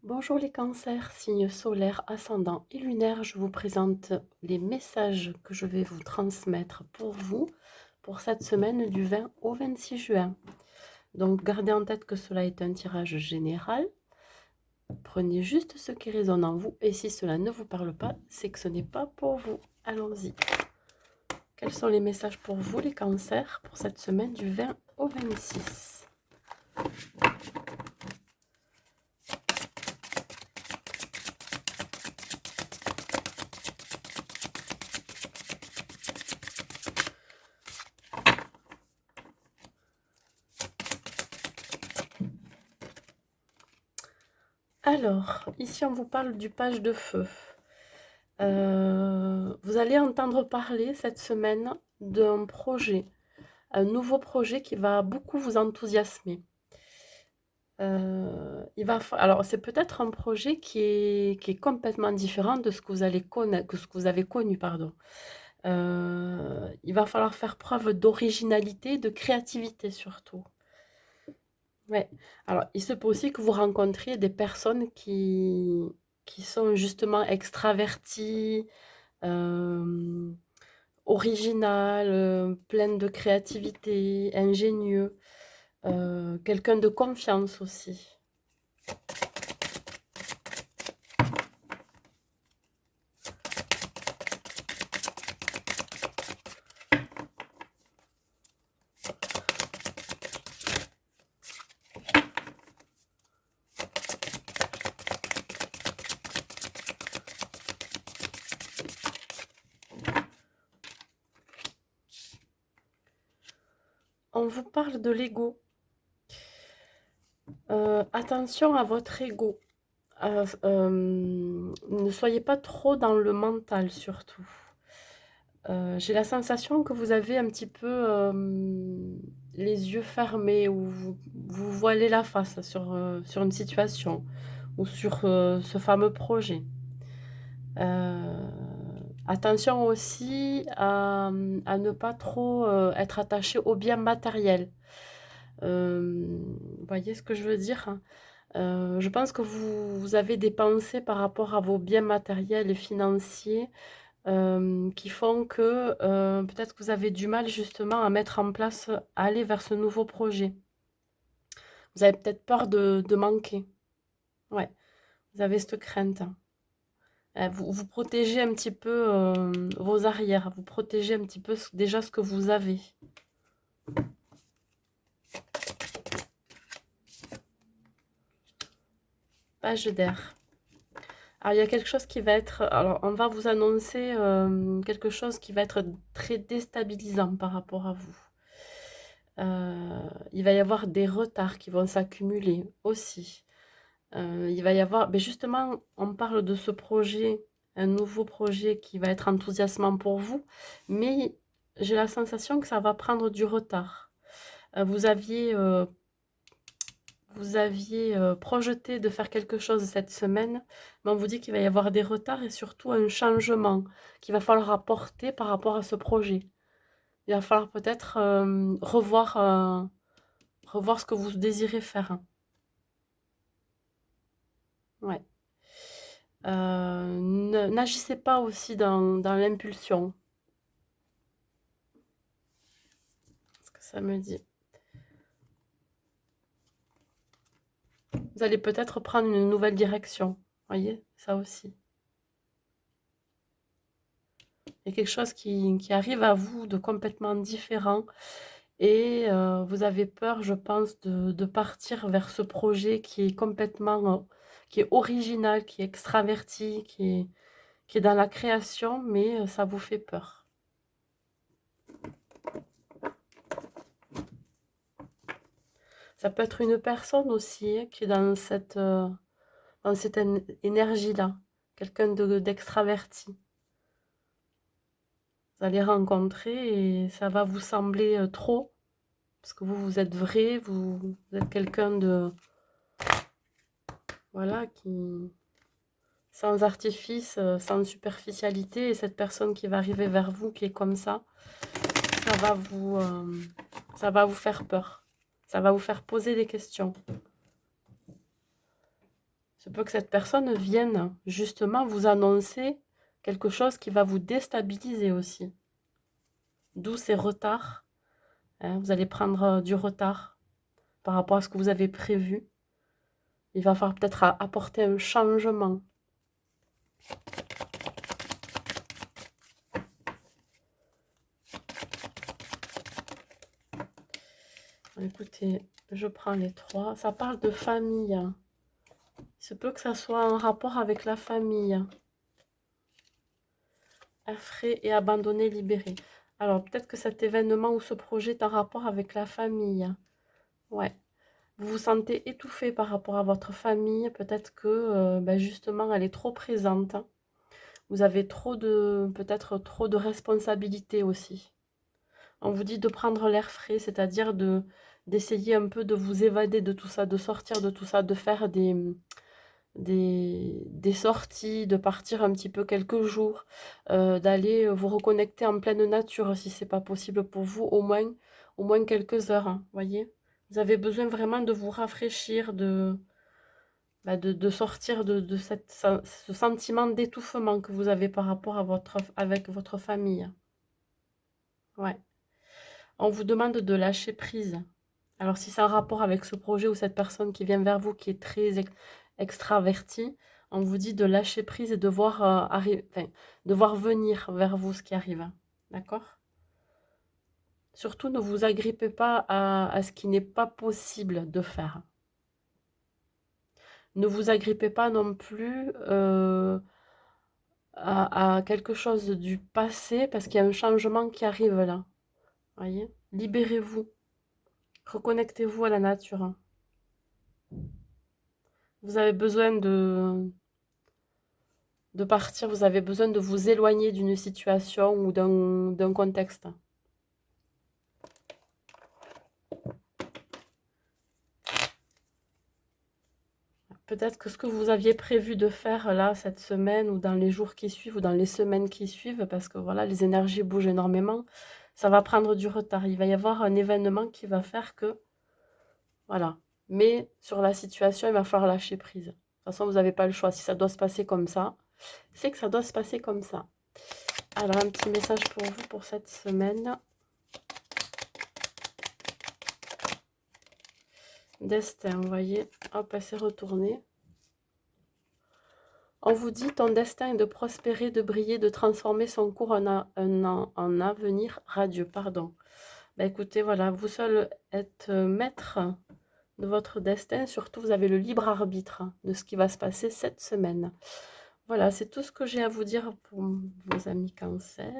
Bonjour les cancers, signes solaires, ascendants et lunaires, je vous présente les messages que je vais vous transmettre pour vous pour cette semaine du 20 au 26 juin. Donc gardez en tête que cela est un tirage général. Prenez juste ce qui résonne en vous et si cela ne vous parle pas, c'est que ce n'est pas pour vous. Allons-y. Quels sont les messages pour vous les cancers pour cette semaine du 20 au 26? Alors, ici on vous parle du page de feu. Vous allez entendre parler cette semaine d'un projet, un nouveau projet qui va beaucoup vous enthousiasmer. Alors c'est peut-être un projet qui est complètement différent de ce que vous allez connaître, que ce que vous avez connu, pardon. Il va falloir faire preuve d'originalité, de créativité surtout. Ouais. Alors, il se peut aussi que vous rencontriez des personnes qui sont justement extraverties, euh, originales, pleines de créativité, ingénieux, quelqu'un de confiance aussi. On vous parle de l'ego. Attention à votre ego. Ne soyez pas trop dans le mental surtout. J'ai la sensation que vous avez un petit peu les yeux fermés ou vous voilez la face sur une situation ou sur ce fameux projet. Euh, Attention aussi à ne pas trop être attaché aux biens matériels. Vous voyez ce que je veux dire, hein? Je pense que vous avez des pensées par rapport à vos biens matériels et financiers qui font que peut-être que vous avez du mal justement à mettre en place, à aller vers ce nouveau projet. Vous avez peut-être peur de manquer. Ouais, vous avez cette crainte. Vous protégez un petit peu vos arrières, vous protégez un petit peu déjà ce que vous avez. Page d'air. Alors, il y a quelque chose qui va être... Alors, on va vous annoncer quelque chose qui va être très déstabilisant par rapport à vous. Il va y avoir des retards qui vont s'accumuler aussi. Il va y avoir... Mais justement, on parle de ce projet, un nouveau projet qui va être enthousiasmant pour vous, mais j'ai la sensation que ça va prendre du retard. Vous aviez projeté de faire quelque chose cette semaine, mais on vous dit qu'il va y avoir des retards et surtout un changement qu'il va falloir apporter par rapport à ce projet. Il va falloir peut-être revoir ce que vous désirez faire. Ouais. N'agissez pas aussi dans l'impulsion. Ce que ça me dit. Vous allez peut-être prendre une nouvelle direction. Voyez, ça aussi. Il y a quelque chose qui arrive à vous de complètement différent. Et vous avez peur, je pense, de partir vers ce projet qui est complètement, qui est original, qui est extraverti, qui est dans la création, mais ça vous fait peur. Ça peut être une personne aussi hein, qui est dans cette énergie-là, quelqu'un d'extraverti. Vous allez rencontrer et ça va vous sembler trop, parce que vous êtes vrai, vous êtes quelqu'un de, voilà, qui, sans artifice, sans superficialité, et cette personne qui va arriver vers vous, qui est comme ça va ça va vous faire peur. Ça va vous faire poser des questions. Se peut que cette personne vienne justement vous annoncer quelque chose qui va vous déstabiliser aussi. D'où ces retards. Hein, vous allez prendre du retard par rapport à ce que vous avez prévu. Il va falloir peut-être apporter un changement. Écoutez, je prends les 3. Ça parle de famille. Il se peut que ça soit en rapport avec la famille. Effrayé et abandonné, libéré. Alors, peut-être que cet événement ou ce projet est en rapport avec la famille. Ouais. Vous vous sentez étouffé par rapport à votre famille. Peut-être que, justement, elle est trop présente. Vous avez peut-être trop de responsabilités aussi. On vous dit de prendre l'air frais, c'est-à-dire d'essayer un peu de vous évader de tout ça, de sortir de tout ça, de faire des sorties, de partir un petit peu quelques jours, d'aller vous reconnecter en pleine nature si c'est pas possible pour vous, au moins quelques heures, hein, voyez. Vous avez besoin vraiment de vous rafraîchir, de sortir de ce sentiment d'étouffement que vous avez par rapport à avec votre famille. Ouais. On vous demande de lâcher prise. Alors, si c'est un rapport avec ce projet ou cette personne qui vient vers vous, qui est très extravertie, on vous dit de lâcher prise et de voir, de voir venir vers vous ce qui arrive. D'accord? Surtout, ne vous agrippez pas à ce qui n'est pas possible de faire. Ne vous agrippez pas non plus à quelque chose du passé parce qu'il y a un changement qui arrive là. Voyez? Libérez-vous. Reconnectez-vous à la nature. Vous avez besoin de partir, vous avez besoin de vous éloigner d'une situation ou d'un contexte. Peut-être que ce que vous aviez prévu de faire là, cette semaine, ou dans les jours qui suivent, ou dans les semaines qui suivent, parce que voilà, les énergies bougent énormément, ça va prendre du retard. Il va y avoir un événement qui va faire que, voilà. Mais sur la situation, il va falloir lâcher prise. De toute façon, vous n'avez pas le choix. Si ça doit se passer comme ça, c'est que ça doit se passer comme ça. Alors, un petit message pour vous pour cette semaine. Destin, vous voyez, hop, elle s'est retournée. On vous dit, ton destin est de prospérer, de briller, de transformer son cours en avenir radieux. Pardon. Ben écoutez, voilà, vous seul êtes maître de votre destin. Surtout, vous avez le libre arbitre de ce qui va se passer cette semaine. Voilà, c'est tout ce que j'ai à vous dire pour vos amis Cancer.